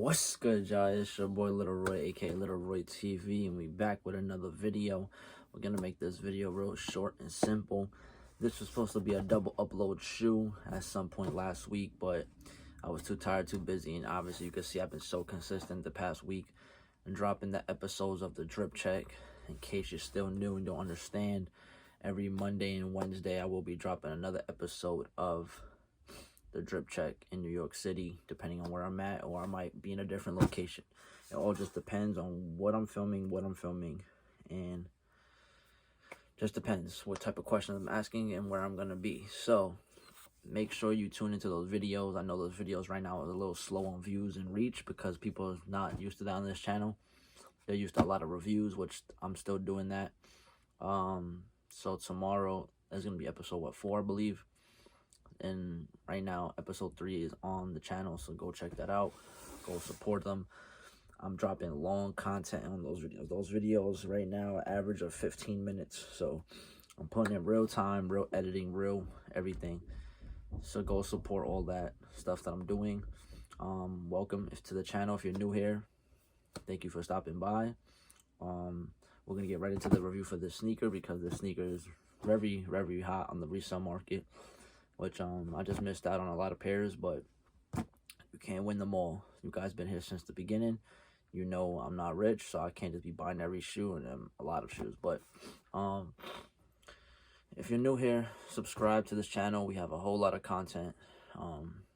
What's good, y'all? It's your boy Little Roy, aka Little Roy TV, and we back with another video. We're gonna make this video real short and simple. This was supposed to be a double upload shoe at some point last week, but I was too tired, too busy, and obviously you can see I've been so consistent the past week and dropping the episodes of the Drip Check. In case you're still new and don't understand, every Monday and Wednesday I will be dropping another episode of the Drip Check in New York City, depending on where I'm at, or I might be in a different location. It all just depends on what I'm filming, and just depends what type of questions I'm asking and where I'm gonna be. So make sure you tune into those videos. I know those videos right now are a little slow on views and reach because people are not used to that on this channel. They're used to a lot of reviews, which I'm still doing that. So tomorrow is gonna be episode 4, I believe. And right now episode 3 is on the channel, so go check that out, go support them. I'm dropping long content on those videos right now average of 15 minutes, so I'm putting in real time, real editing, real everything. So go support all that stuff that I'm doing. Welcome to the channel. If you're new here, thank you for stopping by. We're gonna get right into the review for this sneaker because this sneaker is very, very hot on the resale market, which I just missed out on a lot of pairs, but you can't win them all. You guys been here since the beginning. You know I'm not rich, so I can't just be buying every shoe and a lot of shoes. But if you're new here, subscribe to this channel. We have a whole lot of content.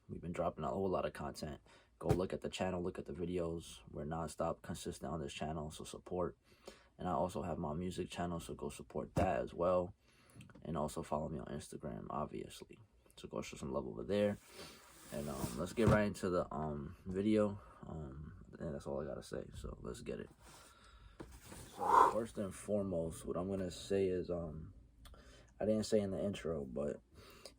We've been dropping a whole lot of content. Go look at the channel, look at the videos. We're non-stop consistent on this channel, so support. And I also have my music channel, so go support that as well. And also follow me on Instagram, obviously. So go show some love over there. And let's get right into the video. And that's all I gotta say. So let's get it. So first and foremost, what I'm gonna say is I didn't say in the intro, but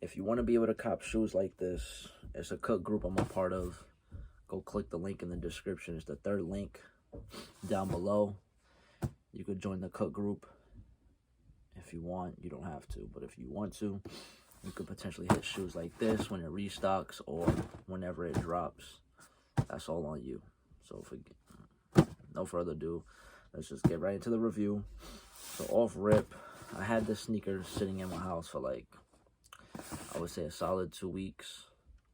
if you want to be able to cop shoes like this, it's a cook group I'm a part of. Go click the link in the description. It's the third link down below. You could join the cook group if you want. You don't have to, but if you want to, you could potentially hit shoes like this when it restocks or whenever it drops. That's all on you. So no further ado, let's just get right into the review. So off rip, I had this sneaker sitting in my house for like, I would say a solid 2 weeks.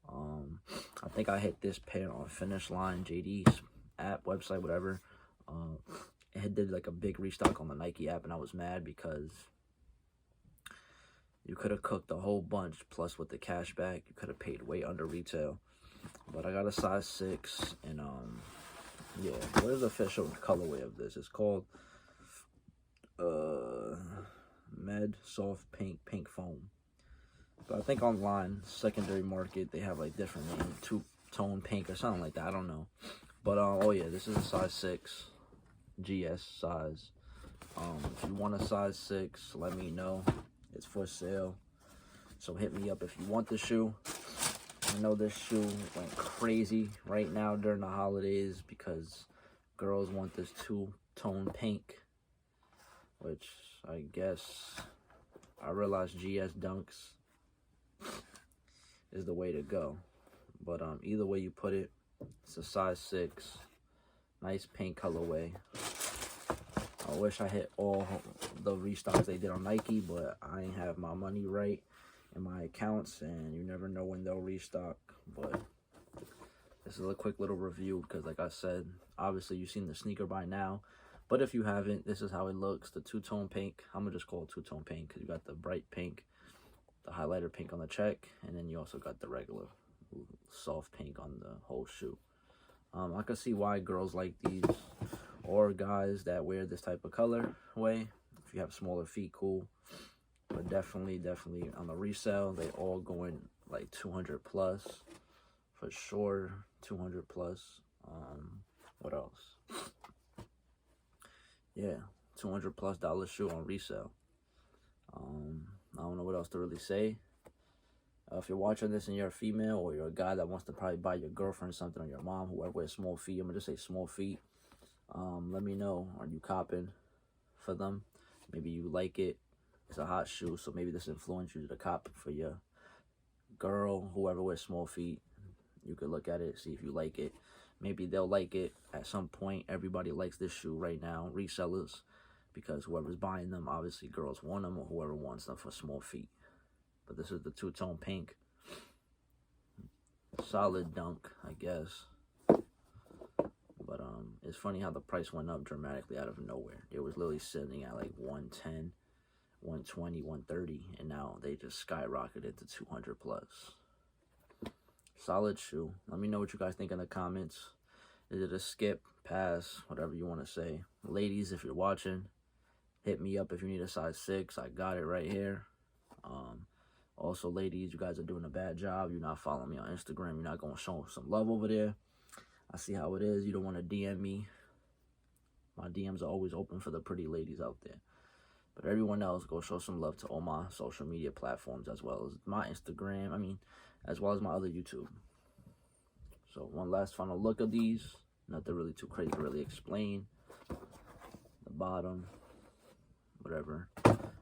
I think I hit this pair on Finish Line, JD's app, website, whatever. It did like a big restock on the Nike app, and I was mad because you could have cooked a whole bunch, plus with the cash back, you could have paid way under retail. But I got a size 6, and yeah, what is the official colorway of this? It's called Med Soft Pink Foam. But I think online, secondary market, they have like different names, two-tone pink or something like that. I don't know. But oh yeah, this is a size 6, GS size. If you want a size 6, let me know. It's for sale. So hit me up if you want the shoe. I know this shoe went crazy right now during the holidays because girls want this two-tone pink, which I guess I realize GS Dunks is the way to go. But either way you put it, it's a size 6, nice pink colorway. I wish I hit all the restocks they did on Nike, but I ain't have my money right in my accounts, and you never know when they'll restock. But this is a quick little review because, like I said, obviously you've seen the sneaker by now, but if you haven't, this is how it looks. The two-tone pink, I'm gonna just call it two-tone pink because you got the bright pink, the highlighter pink on the check, and then you also got the regular soft pink on the whole shoe. I can see why girls like these, or guys that wear this type of color way. If you have smaller feet, cool. But definitely on the resale, they all going like 200 plus for sure. 200 plus. What else? Yeah, $200+ shoe on resale. I don't know what else to really say. If you're watching this and you're a female, or you're a guy that wants to probably buy your girlfriend something, or your mom, whoever wears small feet, I'm gonna just say small feet. Let me know. Are you copping for them? Maybe you like it. It's a hot shoe, so maybe this influenced you to cop for your girl, whoever wears small feet. You could look at it, see if you like it. Maybe they'll like it at some point. Everybody likes this shoe right now, resellers, because whoever's buying them, obviously girls want them, or whoever wants them for small feet. But this is the two-tone pink. Solid dunk, I guess. But it's funny how the price went up dramatically out of nowhere. It was literally sitting at like 110, 120, 130, and now they just skyrocketed to 200 plus. Solid shoe. Let me know what you guys think in the comments. Is it a skip, pass, whatever you want to say. Ladies, if you're watching, hit me up if you need a size 6. I got it right here. Also, ladies, you guys are doing a bad job. You're not following me on Instagram. You're not going to show some love over there. I see how it is. You don't want to DM me. My DMs are always open for the pretty ladies out there. But everyone else, go show some love to all my social media platforms, as well as my Instagram, as well as my other YouTube. So one last final look of these. Nothing really too crazy to really explain. The bottom, whatever.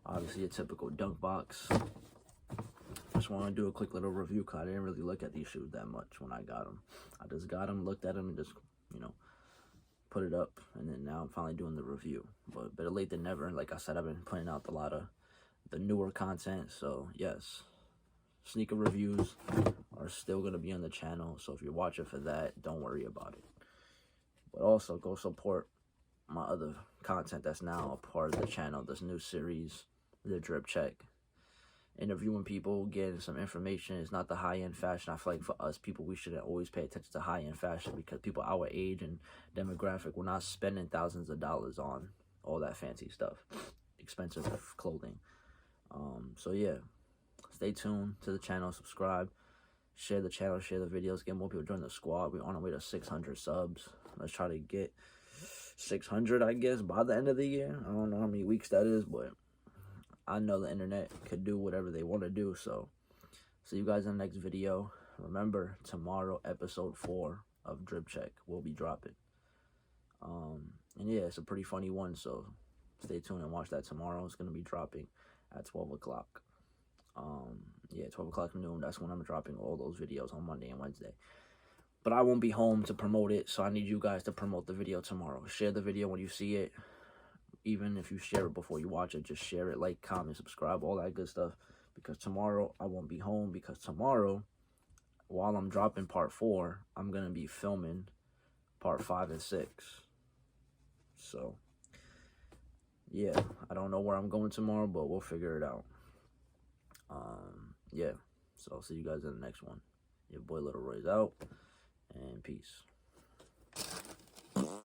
Obviously a typical dunk box. Just want to do a quick little review because I didn't really look at these shoes that much when I got them. I just got them, looked at them, and just, put it up. And then now I'm finally doing the review. But better late than never. Like I said, I've been putting out a lot of the newer content. So, yes, sneaker reviews are still going to be on the channel. So if you're watching for that, don't worry about it. But also, go support my other content that's now a part of the channel. This new series, The Drip Check. Interviewing people, getting some information. It's not the high-end fashion. I feel like for us people, we should always pay attention to high-end fashion because people our age and demographic, we're not spending thousands of dollars on all that fancy stuff, expensive clothing. So yeah, stay tuned to the channel, subscribe, share the channel, share the videos, get more people join the squad. We're on our way to 600 subs. Let's try to get 600, I guess, by the end of the year. I don't know how many weeks that is, but I know the internet could do whatever they want to do. So see you guys in the next video. Remember, tomorrow episode 4 of Drip Check will be dropping. And yeah, it's a pretty funny one, so stay tuned and watch that tomorrow. It's going to be dropping at 12 o'clock. Yeah, 12 o'clock noon. That's when I'm dropping all those videos on Monday and Wednesday. But I won't be home to promote it, so I need you guys to promote the video tomorrow. Share the video when you see it. Even if you share it before you watch it, just share it, like, comment, subscribe, all that good stuff. Because tomorrow I won't be home, because tomorrow, while I'm dropping part 4, I'm going to be filming part 5 and 6. So, yeah, I don't know where I'm going tomorrow, but we'll figure it out. Yeah, so I'll see you guys in the next one. Your boy Little Roy's out, and peace.